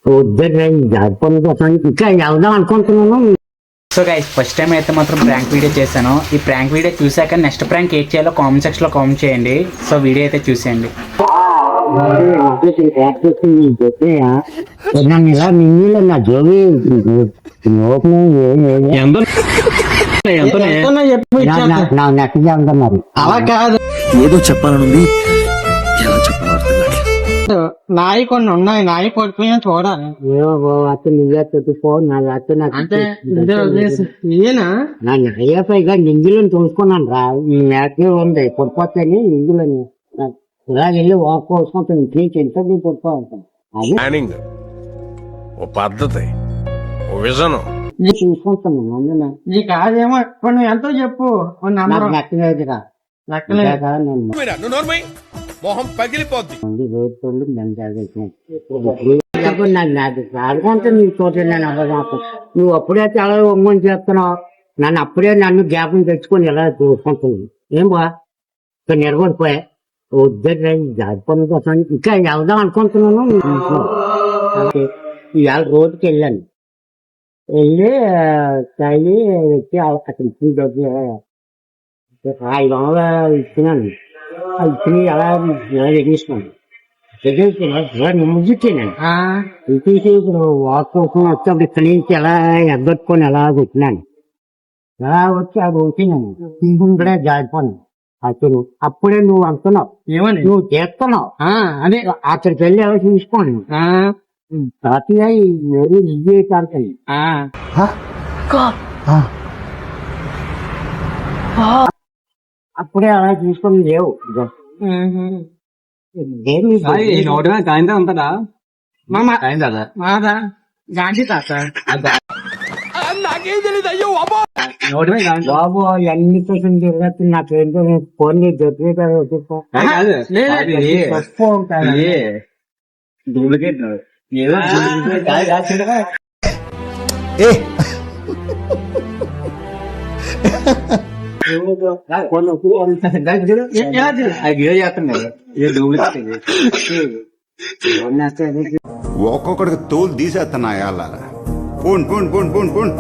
వద్దండి జారిపోయిన కోసం ఇంకా వెళ్దాం అనుకుంటున్నాను. సో గైస్ ఫస్ట్ టైం అయితే మాత్రం ప్రాంక్ వీడియో చేశాను. ఈ ప్రాంక్ వీడియో చూసాక నెక్స్ట్ ప్రాంక్ ఏం చేయాలో కామెంట్ సెక్షన్ లో కామెంట్ చేయండి. సో వీడియో అయితే చూసేయండి. నన్ను ఇలా మింగిలో నా జోగి నెట్ చేస్తున్నారు. అలా కాదు, ఏదో చెప్పాలనుంది, ఎలా చెప్పాలో అర్థం కావట్లేదు. నాయి కొన్ని ఉన్నాయి, నాయి పడిపోయినా చూడాలి. అతను నువ్వే చెప్పుకో నా అతను అంటే ఈయన నా అయ్యపైగా నింగిలను చూసుకున్నాను రా. ఈ మేకే ఉంది పొడిపోతాని నింగిలని ఇలా వెళ్ళి వాక్ కోసుకుంటాను. ఇంటికి ఎంత పొడిపోతాను అది ప్లానింగ్, ఓ పద్ధతి, ఓ విజన్ చూసుకుంటాను. అందులో నీకు కాదేమో ఇప్పుడు నువ్వు ఎంతో చెప్పు నాకు నచ్చలేదురా. మొహం పగిలిపోద్ది. నాకు ఆడుకుంటే నీకు చూడండి నన్ను అవ్వదాకు. నువ్వు అప్పుడే చాలా ఒమ్మని చేస్తున్నావు. నన్ను అప్పుడే నన్ను జ్ఞాపకం తెచ్చుకొని ఎలా చూసుకుంటుంది. ఏం బా ఇక్కడ నిలబడిపోయా. వద్దండి జారిపోయిన కోసం ఇంకా వెళ్దాం అనుకుంటున్నాను. ఇవాళ రోడ్డుకి వెళ్ళాను. వెళ్ళి తల్లి వచ్చి అతను 500 ఇచ్చినాను. ఇచ్చిన ఎలా ఎగిస్తున్నాను. ముగ్గుచ్చాను. తీసి ఇప్పుడు వాక్ కోసం వచ్చేప్పుడు ఇక్కడి నుంచి ఎలా ఎగ్గొట్టుకొని ఎలా పెట్టినాను. ఎలా వచ్చి అది వచ్చినాను. తీసుకుంటే జారిపోను. అతను అప్పుడే నువ్వు అంటున్నావు. ఏమని నువ్వు చేస్తున్నావు. అదే అక్కడికి వెళ్ళి ఎలా చూసుకోండి. తాతయ్య ఇదే తాతయ్య అప్పుడే అలా చూసుకొని లేవు. కాయంతా ఉంటుందా మాదా గాంధీ తాత నాకేం తెలియదు. అయ్యో బాబు అన్ని కోసం తిరగచ్చు. నాకు ఏంటో ఫోన్ తప్పు ఉంటాయి. డూప్లికేట్ ఏదో ఒక్కొక్కడికి తోలు తీసేస్తున్నా పోండి పోండి పోండి పోండి పోండి